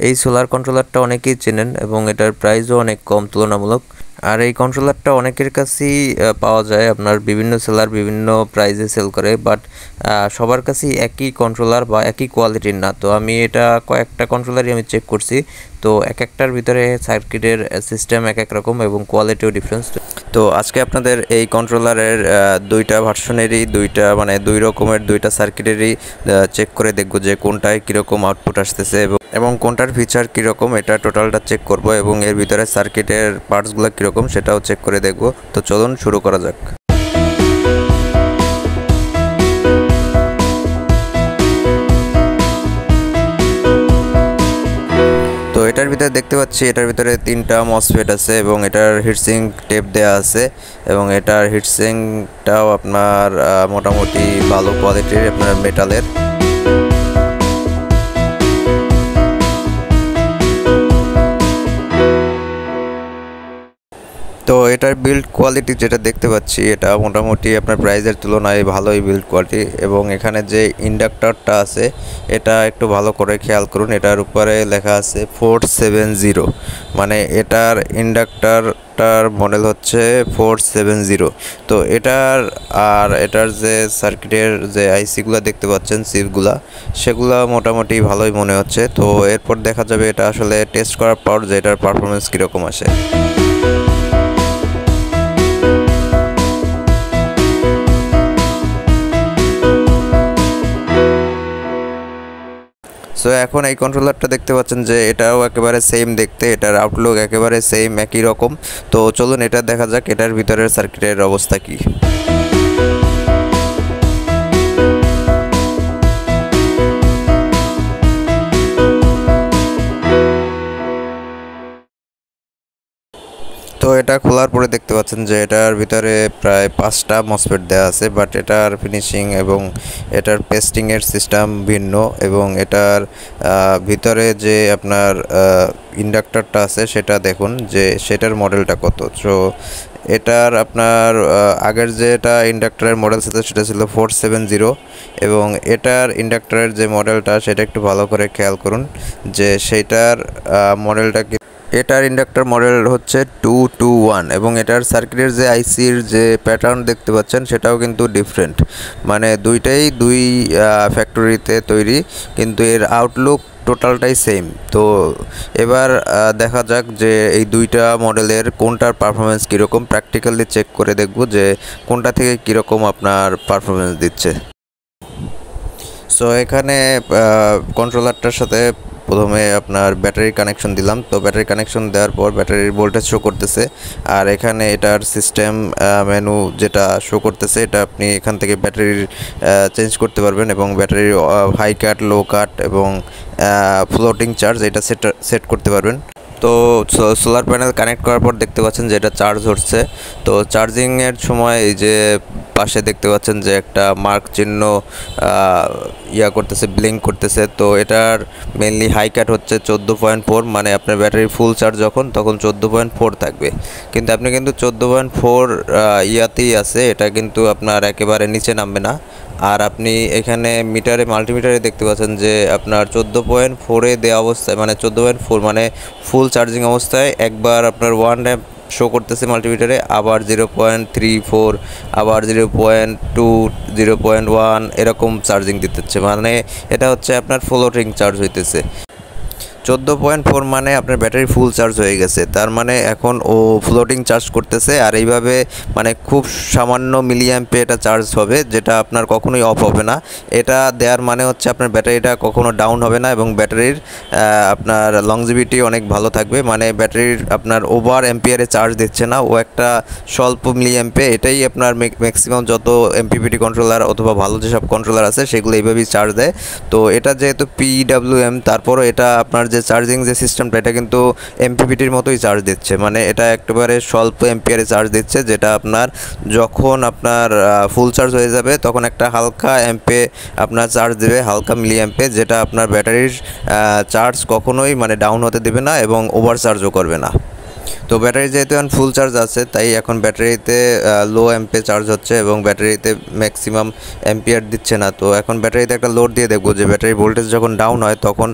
এই সোলার কন্ট্রোলারটা অনেকেই চেনেন এবং এটার প্রাইসও অনেক কম তুলনামূলক। আর এই কন্ট্রোলারটা অনেকের কাছেই পাওয়া যায়, আপনার বিভিন্ন সেলার বিভিন্ন প্রাইসে সেল করে, বাট সবার কাছেই একই কন্ট্রোলার বা একই কোয়ালিটির না। তো আমি এটা কয়েকটা কন্ট্রোলারই আমি চেক করছি, তো এক একটার ভিতরে সার্কিটের সিস্টেম এক এক রকম এবং কোয়ালিটিও ডিফারেন্স। তো আজকে আপনাদের এই কন্ট্রোলারের দুইটা ভার্সনেরই দুইটা মানে দুই রকমের দুইটা সার্কিটেরই চেক করে দেখব যে কোনটায় কীরকম আউটপুট আসতেছে এবং কোনটার ফিচার কীরকম, এটা টোটালটা চেক করব এবং এর ভিতরে সার্কিটের পার্টসগুলো কীরকম সেটাও চেক করে দেখব। তো চলুন শুরু করা যাক। তো এটার ভিতরে দেখতে পাচ্ছি এটার ভিতরে 3টা মসফেট আছে এবং এটার হিটসিং টেপ দেওয়া আছে এবং এটার হিটসিংটাও আপনার মোটামুটি ভালো কোয়ালিটির আপনার মেটালের। তো এটার বিল্ড কোয়ালিটি যেটা দেখতে পাচ্ছি এটা মোটামুটি আপনার প্রাইসের তুলনায় ভালোই বিল্ড কোয়ালিটি এবং এখানে যে ইন্ডাক্টরটা আছে এটা একটু ভালো করে খেয়াল করুন। এটার উপরে লেখা আছে 470, মানে এটার ইন্ডাক্টরটার মডেল হচ্ছে 470। তো এটার যে সার্কিটের যে আইসিগুলো দেখতে পাচ্ছেন চিপগুলা, সেগুলো মোটামুটি ভালোই মনে হচ্ছে। তো এরপর দেখা যাবে এটা আসলে টেস্ট করার পর যে এটার পারফরমেন্স কীরকম আসে। সো এখন এই কন্ট্রোলারটা দেখতে পাচ্ছেন যে এটাও একেবারে সেম দেখতে, এটার আউটলুক একেবারে সেম একই রকম। তো চলুন এটা দেখা যাক এটার ভিতরের সার্কিটের অবস্থা কী। তো এটা খোলার পরে দেখতে পাচ্ছেন যে এটার ভিতরে প্রায় 5টা মসফেট দেওয়া আছে, বাট এটার ফিনিশিং এবং এটার পেস্টিংয়ের সিস্টেম ভিন্ন এবং এটার ভিতরে যে আপনার ইন্ডাক্টরটা আছে সেটা দেখুন যে সেটার মডেলটা কত। সো এটার আপনার আগের যে এটা ইন্ডাক্টরের মডেল ছিল সেটা ছিল 470 এবং এটার ইন্ডাক্টরের যে মডেলটা সেটা একটু ভালো করে খেয়াল করুন যে সেইটার মডেলটা এটার ইন্ডাক্টর মডেল হচ্ছে 221 এবং এটার সার্কিটের যে আইসির যে প্যাটার্ন দেখতে পাচ্ছেন সেটাও কিন্তু ডিফারেন্ট, মানে দুইটাই দুই ফ্যাক্টরিতে তৈরি কিন্তু এর আউটলুক টোটালটাই সেম। তো এবার দেখা যাক যে এই দুইটা মডেলের কোনটার পারফরমেন্স কীরকম, প্র্যাকটিক্যালি চেক করে দেখব যে কোনটা থেকে কীরকম আপনার পারফরমেন্স দিচ্ছে। সো এখানে কন্ট্রোলারটার সাথে প্রথমে আপনার ব্যাটারি কানেকশন দিলাম। তো ব্যাটারি কানেকশন দেওয়ার পর ব্যাটারির ভোল্টেজ শো করতেছে আর এখানে এটার সিস্টেম মেনু যেটা শো করতেছে এটা আপনি এখান থেকে ব্যাটারির চেঞ্জ করতে পারবেন এবং ব্যাটারির হাই কাট, লো কাট এবং ফ্লোটিং চার্জ এটা সেট করতে পারবেন। তো সোলার প্যানেল কানেক্ট করার পর দেখতে পাচ্ছেন যে এটা চার্জ হচ্ছে। তো চার্জিংয়ের সময় এই যে পাশে দেখতে পাচ্ছেন যে একটা মার্ক চিহ্ন করতেছে, ব্লিঙ্ক করতেছে। তো এটার মেনলি হাই কাট হচ্ছে 14.4, মানে আপনার ব্যাটারি ফুল চার্জ তখন 14.4 থাকবে, কিন্তু আপনি কিন্তু 14.4 ইয়াতেই আছে, এটা কিন্তু আপনার একেবারে নিচে নামবে না। আর আপনি এখানে মাল্টিমিটারে দেখতে পাচ্ছেন যে আপনার 14.4-এ দেওয়া অবস্থায়, মানে 14.4 মানে ফুল চার্জিং অবস্থায় একবার আপনার 1 অ্যাম্প শো করতেছে মাল্টিমিটারে, আবার 0.34, আবার 0.2, 0.1 এরকম চার্জিং দিতেছে, মানে এটা হচ্ছে আপনার ফ্লোটিং চার্জ হইতেছে। 14.4 মানে আপনার ব্যাটারি ফুল চার্জ হয়ে গেছে, তার মানে এখন ও ফ্লোটিং চার্জ করতেছে আর এইভাবে মানে খুব সামান্য মিলিঅ্যাম্পে এটা চার্জ হবে, যেটা আপনার কখনোই অফ হবে না। এটা দেওয়ার মানে হচ্ছে আপনার ব্যাটারিটা কখনো ডাউন হবে না এবং ব্যাটারির আপনার লংজিভিটি অনেক ভালো থাকবে, মানে ব্যাটারির আপনার ওভার অ্যাম্পিয়ারে চার্জ দিচ্ছে না, ও একটা স্বল্প মিলিঅ্যাম্পে। এটাই আপনার ম্যাক্সিমাম যত এমপিপিটি কন্ট্রোলার অথবা ভালো যেসব কন্ট্রোলার আছে সেগুলো এইভাবেই চার্জ দেয়। তো এটা যেহেতু PWM, তারপরও এটা আপনার যে চার্জিং যে সিস্টেমটা এটা কিন্তু এমপিপিটির মতোই চার্জ দিচ্ছে, মানে এটা একেবারে স্বল্প এম্পিয়ারে চার্জ দিচ্ছে, যেটা আপনার যখন আপনার ফুল চার্জ হয়ে যাবে তখন একটা হালকা অ্যাম্পে আপনার চার্জ দেবে, হালকা মিলি অ্যাম্পে, যেটা আপনার ব্যাটারির চার্জ কখনোই মানে ডাউন হতে দেবে না এবং ওভার চার্জও করবে না। তো ব্যাটারি যেহেতু এখন ফুল চার্জ আছে, তাই এখন ব্যাটারিতে লো অ্যাম্পে চার্জ হচ্ছে এবং ব্যাটারিতে ম্যাক্সিমাম অ্যাম্পিয়ার দিচ্ছে না। তো এখন ব্যাটারিতে একটা লোড দিয়ে দেখবো যে ব্যাটারি ভোল্টেজ যখন ডাউন হয় তখন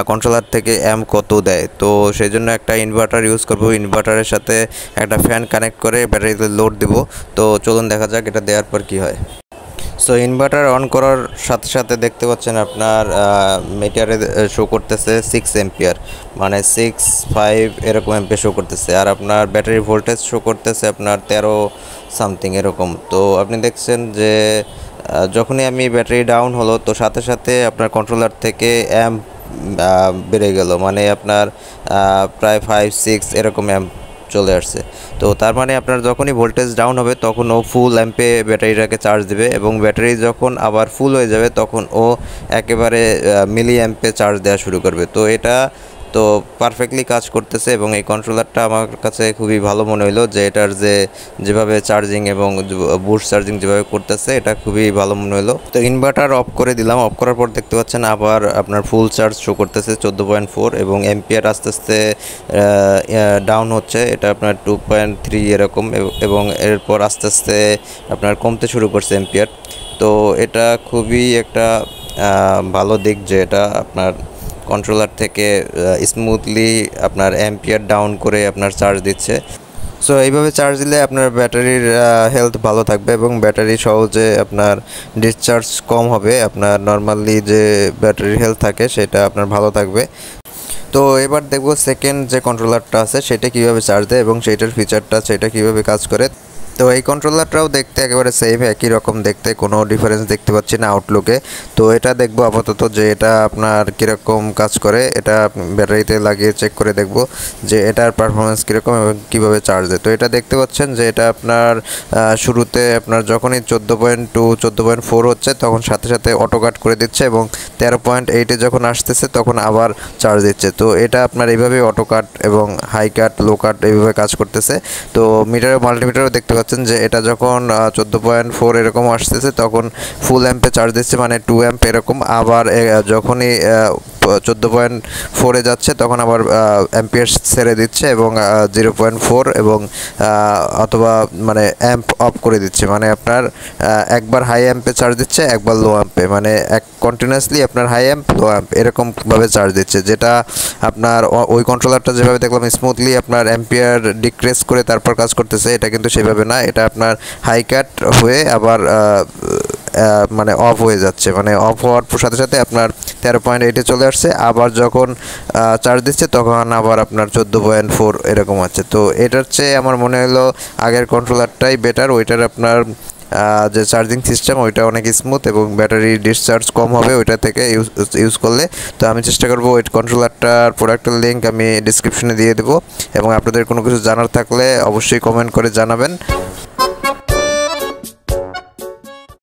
কন্ট্রোলার থেকে অ্যাম্প কত দেয়। তো সেই জন্য একটা ইনভার্টার ইউজ করব, ইনভার্টারের সাথে একটা ফ্যান কানেক্ট করে ব্যাটারিতে লোড দেবো। তো চলুন দেখা যাক এটা দেওয়ার পর কী হয়। সো ইনভার্টার অন করার সাথে সাথে দেখতে পাচ্ছেন আপনার মিটারে শো করতেছে 6 এম্পিয়ার, মানে 6.5 এরকম এম্পিয়ার শো করতেছে। আর আপনার ব্যাটারি ভোল্টেজ শো করতেছে আপনার 13 সামথিং এরকম। তো আপনি দেখছেন যে যখনই আমি ব্যাটারি ডাউন হলো তো সাথে সাথে আপনার কন্ট্রোলার থেকে অ্যাম্প বেড়ে গেল, মানে আপনার প্রায় 5-6 এরকম অ্যাম্প চলে আসছে। তো তার মানে আপনার যখনই ভোল্টেজ ডাউন হবে তখন ও ফুল অ্যাম্পে ব্যাটারিটাকে চার্জ দেবে, এবং ব্যাটারি যখন আবার ফুল হয়ে যাবে তখন ও একেবারে মিলি অ্যাম্পে চার্জ দেওয়া শুরু করবে। তো এটা তো পারফেক্টলি কাজ করতেছে, এবং এই কন্ট্রোলারটা আমার কাছে খুবই ভালো মনে হলো যে এটার যেভাবে চার্জিং এবং বুস্ট চার্জিং যেভাবে করতেছে এটা খুবই ভালো মনে হলো। তো ইনভার্টার অফ করে দিলাম, অফ করার পর দেখতে পাচ্ছেন আবার আপনার ফুল চার্জ শো করতেছে 14.4, এবং এম্পিয়ার আস্তে আস্তে ডাউন হচ্ছে, এটা আপনার 2.3 এরকম, এবং এরপর আস্তে আস্তে আপনার কমতে শুরু করছে এম্পিয়ার। তো এটা খুবই একটা ভালো দিক যে এটা আপনার কন্ট্রোলার থেকে স্মুথলি আপনার অ্যাম্পিয়ার ডাউন করে আপনার চার্জ দিচ্ছে। সো এইভাবে চার্জ দিলে আপনার ব্যাটারির হেলথ ভালো থাকবে, এবং ব্যাটারি সহজে আপনার ডিসচার্জ কম হবে। আপনার নর্মালি যে ব্যাটারির হেলথ থাকে সেটা আপনার ভালো থাকবে। তো এবার দেখব সেকেন্ড যে কন্ট্রোলারটা আছে সেটা কীভাবে চার্জ দেয় এবং সেইটার ফিচারটা সেটা কীভাবে কাজ করে। তো এই কন্ট্রোলারটাও দেখতে একেবারে সেম, একই রকম দেখতে, কোনো ডিফারেন্স দেখতে পাচ্ছি না আউটলুকে। তো এটা দেখব আপাতত যে এটা আপনার কীরকম কাজ করে, এটা ব্যাটারিতে লাগিয়ে চেক করে দেখব যে এটার পারফরমেন্স কীরকম এবং কীভাবে চার্জ দেয়। তো এটা দেখতে পাচ্ছেন যে এটা আপনার শুরুতে আপনার যখনই 14.2 14.4 হচ্ছে তখন সাথে সাথে অটো কাট করে দিচ্ছে, এবং 13.8-এ যখন আসতেছে তখন আবার চার্জ দিচ্ছে। তো এটা আপনার এইভাবে অটো কাট এবং হাই কাট লো কাট এইভাবে কাজ করতেছে। তো মিটারে মাল্টিমিটারও দেখতে পাচ্ছেন যে এটা যখন 14.4 এরকম আসতেছে তখন ফুল অ্যাম্পে চার্জ দিচ্ছে, মানে 2 অ্যাম্প এরকম। আবার যখনই 14.4-এ যাচ্ছে তখন আবার অ্যাম্পিয়ার ছেড়ে দিচ্ছে, এবং 0.4 এবং অথবা মানে অ্যাম্প অফ করে দিচ্ছে, মানে আপনার একবার হাই অ্যাম্পে চার্জ দিচ্ছে একবার লো অ্যাম্পে, মানে কন্টিনিউয়াসলি আপনার হাই অ্যাম্প লো অ্যাম্প এরকমভাবে চার্জ দিচ্ছে। যেটা আপনার ওই কন্ট্রোলারটা যেভাবে দেখলাম স্মুথলি আপনার অ্যাম্পিয়ার ডিক্রিজ করে তারপর কাজ করতেছে, এটা কিন্তু সেভাবে না, এটা আপনার হাই কাট হয়ে আবার মানে অফ হয়ে যাচ্ছে, মানে অফ হওয়ার সাথে সাথে আপনার 13.8-এ চলে আসছে। আবার যখন চার্জ দিচ্ছে তখন আবার আপনার 14.4 এরকম আছে। তো এটার চেয়ে আমার মনে হলো আগের কন্ট্রোলারটাই বেটার, ওইটার আপনার যে চার্জিং সিস্টেম ওইটা অনেক স্মুথ এবং ব্যাটারি ডিসচার্জ কম হবে ওইটা থেকে ইউজ করলে। তো আমি চেষ্টা করব ওই কন্ট্রোলারটার প্রোডাক্টের লিঙ্ক আমি ডিসক্রিপশনে দিয়ে দেবো, এবং আপনাদের কোনো কিছু জানার থাকলে অবশ্যই কমেন্ট করে জানাবেন।